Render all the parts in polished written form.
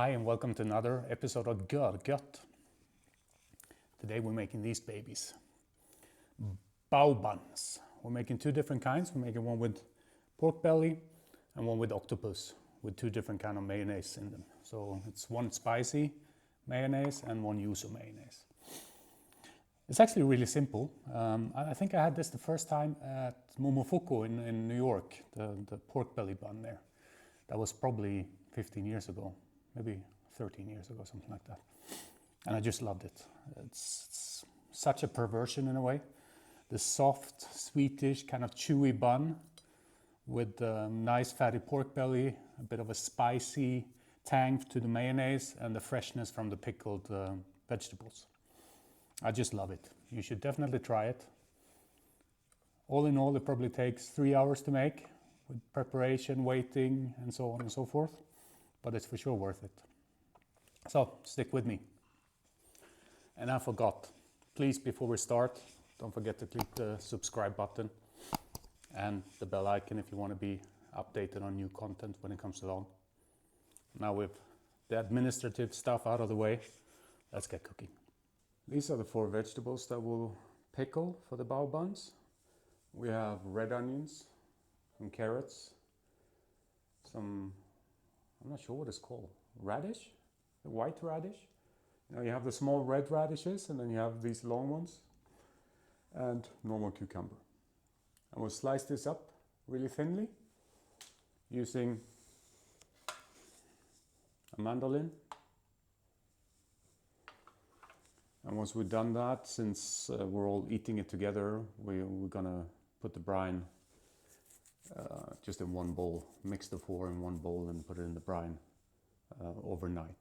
Hi and welcome to another episode of Görgött. Today we're making these babies. Bao Buns. We're making two different kinds. We're making one with pork belly and one with octopus with two different kind of mayonnaise in them. So it's one spicy mayonnaise and one Yuzu mayonnaise. It's actually really simple. I think I had this the first time at Momofuku in New York, the pork belly bun there. That was probably 15 years ago, maybe 13 years ago, something like that. And I just loved it. It's such a perversion in a way. The soft, sweetish, kind of chewy bun with nice fatty pork belly, a bit of a spicy tang to the mayonnaise, and the freshness from the pickled vegetables. I just love it. You should definitely try it. All in all, it probably takes 3 hours to make with preparation, waiting, and so on and so forth. But it's for sure worth it. So stick with me. And I forgot, please, before we start, don't forget to click the subscribe button and the bell icon if you want to be updated on new content when it comes along. Now with the administrative stuff out of the way, let's get cooking. These are the 4 vegetables that we'll pickle for the bao buns. We have red onions, some carrots, some, I'm not sure what it's called, radish, the white radish. Now you have the small red radishes and then you have these long ones and normal cucumber. And we'll slice this up really thinly using a mandolin. And once we've done that, since we're all eating it together, we're gonna put the brine just in one bowl, mix the 4 in one bowl and put it in the brine overnight.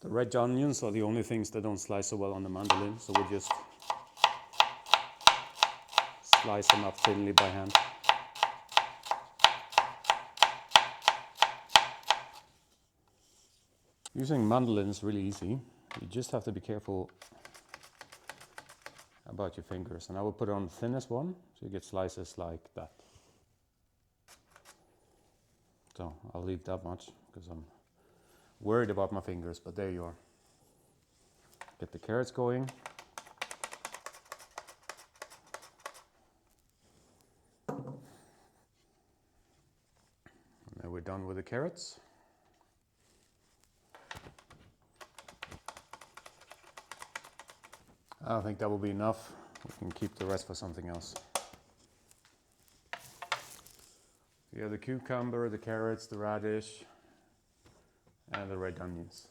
The red onions are the only things that don't slice so well on the mandolin, so we'll just slice them up thinly by hand. Using mandolin is really easy. You just have to be careful about your fingers, and I will put it on the thinnest one so you get slices like that. So I'll leave that much because I'm worried about my fingers, but there you are. Get the carrots going. And then we're done with the carrots. I think that will be enough. We can keep the rest for something else. You have the cucumber, the carrots, the radish, and the red onions.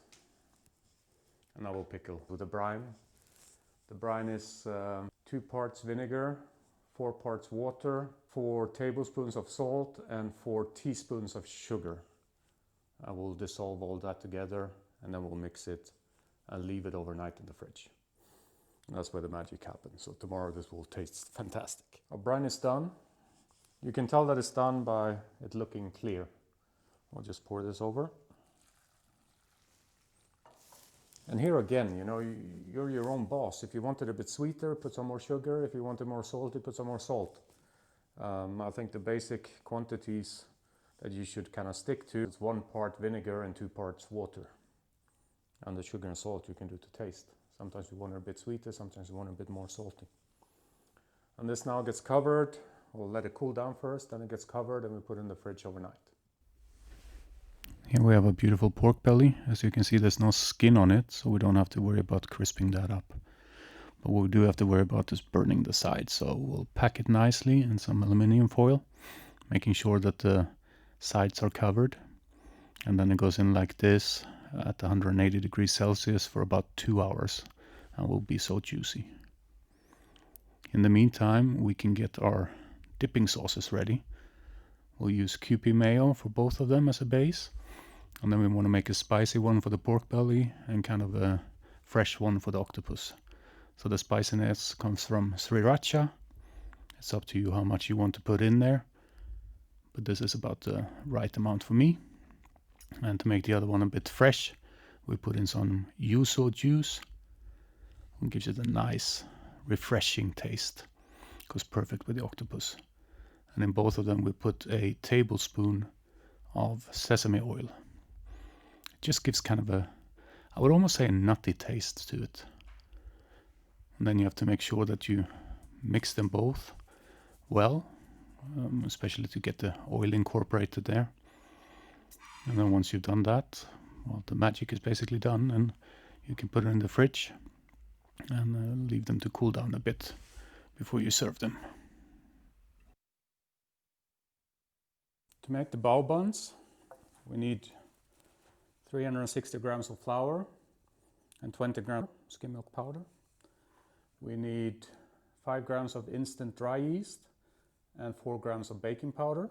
And I will pickle with the brine. The brine is 2 parts vinegar, 4 parts water, 4 tablespoons of salt, and 4 teaspoons of sugar. I will dissolve all that together, and then we'll mix it and leave it overnight in the fridge. That's where the magic happens. So tomorrow this will taste fantastic. Our brine is done. You can tell that it's done by it looking clear. I'll just pour this over. And here again, you know, you're your own boss. If you want it a bit sweeter, put some more sugar. If you want it more salty, put some more salt. I think the basic quantities that you should kind of stick to is 1 part vinegar and 2 parts water. And the sugar and salt you can do to taste. Sometimes you want it a bit sweeter, sometimes you want it a bit more salty. And this now gets covered. We'll let it cool down first, then it gets covered and we put it in the fridge overnight. Here we have a beautiful pork belly. As you can see, there's no skin on it, so we don't have to worry about crisping that up. But what we do have to worry about is burning the sides. So we'll pack it nicely in some aluminum foil, making sure that the sides are covered. And then it goes in like this at 180 degrees Celsius for about 2 hours and will be so juicy. In the meantime, we can get our dipping sauces ready. We'll use KewPie mayo for both of them as a base. And then we want to make a spicy one for the pork belly and kind of a fresh one for the octopus. So the spiciness comes from Sriracha. It's up to you how much you want to put in there. But this is about the right amount for me. And to make the other one a bit fresh, we put in some Yuzu juice. It gives it a nice, refreshing taste. Goes perfect with the octopus. And in both of them we put a tablespoon of sesame oil. just gives kind of a, I would almost say a nutty taste to it. And then you have to make sure that you mix them both well, especially to get the oil incorporated there. And then once you've done that, well, the magic is basically done, and you can put it in the fridge and leave them to cool down a bit before you serve them. To make the bao buns, we need 360 grams of flour and 20 grams of skim milk powder. We need 5 grams of instant dry yeast and 4 grams of baking powder.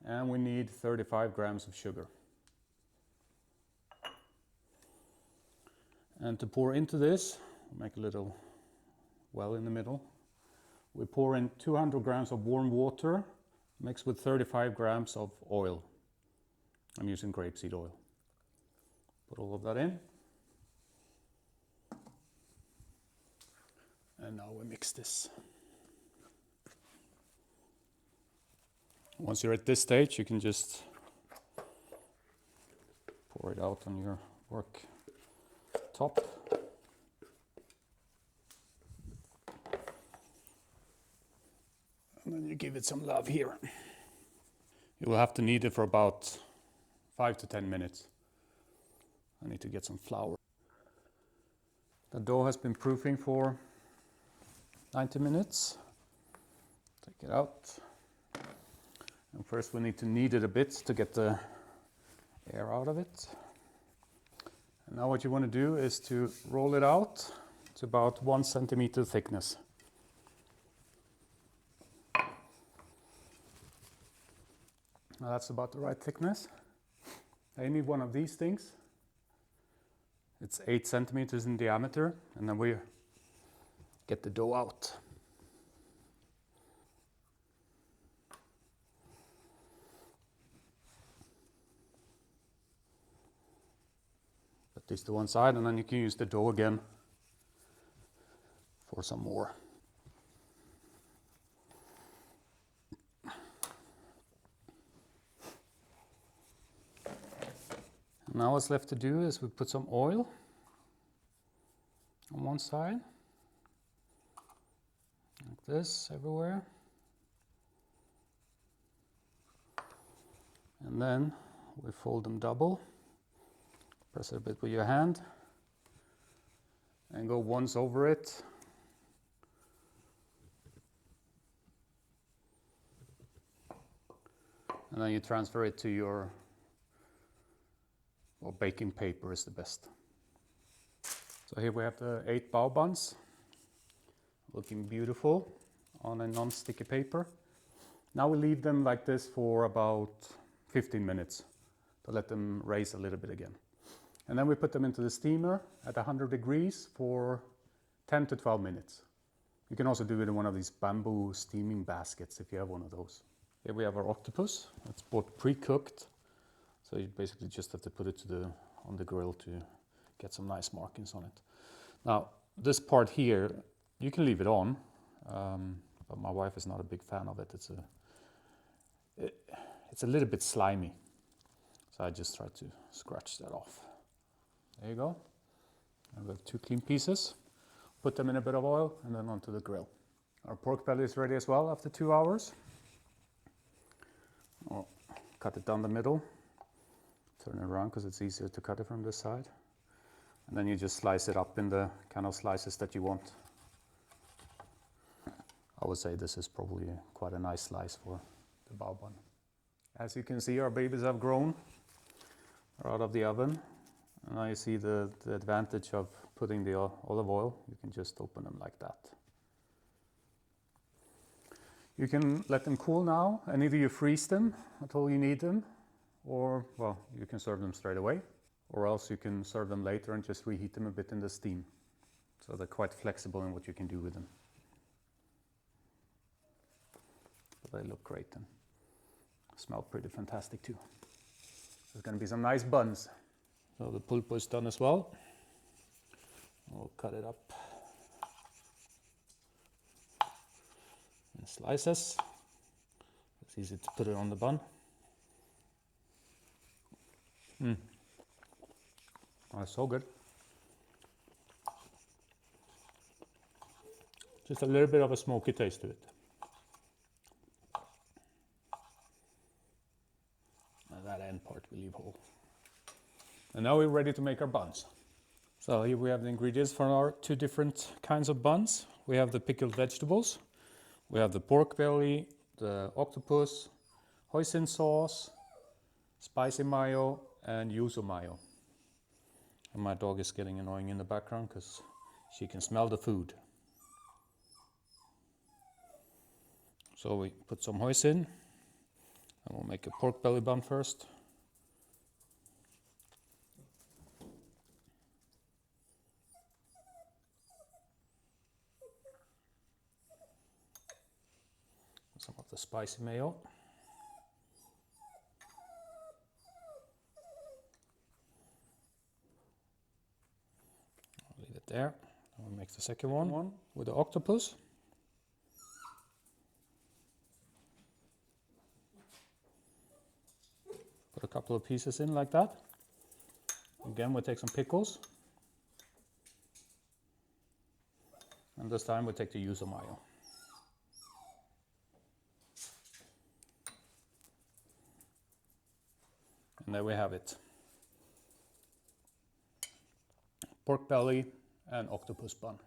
And we need 35 grams of sugar. And to pour into this, make a little well in the middle. We pour in 200 grams of warm water mixed with 35 grams of oil. I'm using grapeseed oil. Put all of that in. And now we mix this. Once you're at this stage, you can just pour it out on your work top. And then you give it some love here. You will have to knead it for about 5 to 10 minutes. I need to get some flour. The dough has been proofing for 90 minutes. Take it out. And first we need to knead it a bit to get the air out of it. And now what you want to do is to roll it out to about 1 centimeter thickness. Now that's about the right thickness. Now you need one of these things. It's 8 centimeters in diameter, and then we get the dough out. Put this to one side, and then you can use the dough again for some more. Now what's left to do is we put some oil on one side, like this, everywhere. And then we fold them double, press it a bit with your hand, and go once over it. And then you transfer it to your, well, baking paper is the best. So here we have the 8 bao buns, looking beautiful on a non-sticky paper. Now we leave them like this for about 15 minutes to let them raise a little bit again. And then we put them into the steamer at 100 degrees for 10 to 12 minutes. You can also do it in one of these bamboo steaming baskets if you have one of those. Here we have our octopus. It's bought pre-cooked. So you basically just have to put it on the grill to get some nice markings on it. Now, this part here, you can leave it on, but my wife is not a big fan of it. It's a little bit slimy. So I just try to scratch that off. There you go. And we have 2 clean pieces. Put them in a bit of oil and then onto the grill. Our pork belly is ready as well after 2 hours. I'll cut it down the middle. Turn it around because it's easier to cut it from this side. And then you just slice it up in the kind of slices that you want. I would say this is probably quite a nice slice for the bao bun. As you can see, our babies have grown. They're out of the oven. And now you see the advantage of putting the olive oil. You can just open them like that. You can let them cool now, and either you freeze them until you need them, or, well, you can serve them straight away, or else you can serve them later and just reheat them a bit in the steam. So they're quite flexible in what you can do with them. But they look great and smell pretty fantastic too. There's going to be some nice buns. So the pulpo is done as well. We'll cut it up in slices. It's easy to put it on the bun. Oh, it's so good. Just a little bit of a smoky taste to it. And that end part we leave whole. And now we're ready to make our buns. So here we have the ingredients for our two different kinds of buns. We have the pickled vegetables, we have the pork belly, the octopus, hoisin sauce, spicy mayo, and yuzu mayo. And my dog is getting annoying in the background because she can smell the food. So we put some hoisin, and we'll make a pork belly bun first. Some of the spicy mayo. I'll leave it there. And we'll make the second one with the octopus. Put a couple of pieces in like that. Again, we'll take some pickles. And this time we'll take the yuzu mayo. And there we have it. Pork belly and octopus bun.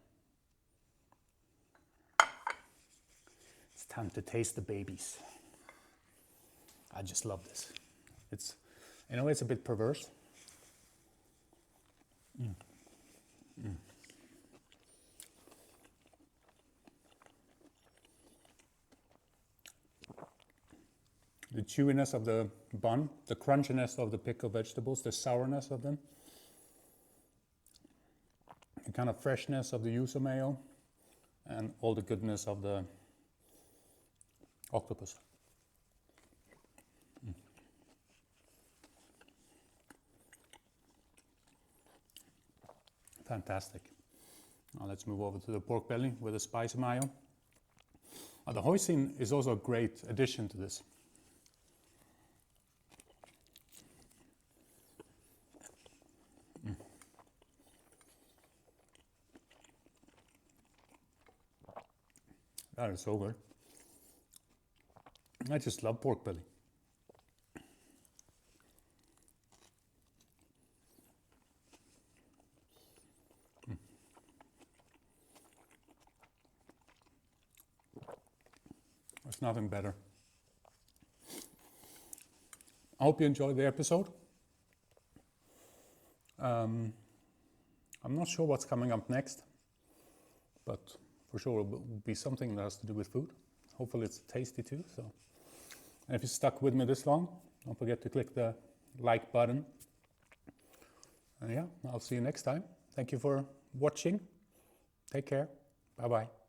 It's time to taste the babies. I just love this. It's, you know, it's a bit perverse. The chewiness of the bun, the crunchiness of the pickled vegetables, the sourness of them, the kind of freshness of the yuzu mayo, and all the goodness of the octopus. Fantastic. Now let's move over to the pork belly with the spicy mayo. The hoisin is also a great addition to this. That is so good. I just love pork belly. There's nothing better. I hope you enjoyed the episode. I'm not sure what's coming up next, but for sure it will be something that has to do with food. Hopefully it's tasty too. So, and if you stuck with me this long, don't forget to click the like button. And yeah, I'll see you next time. Thank you for watching. Take care. Bye bye.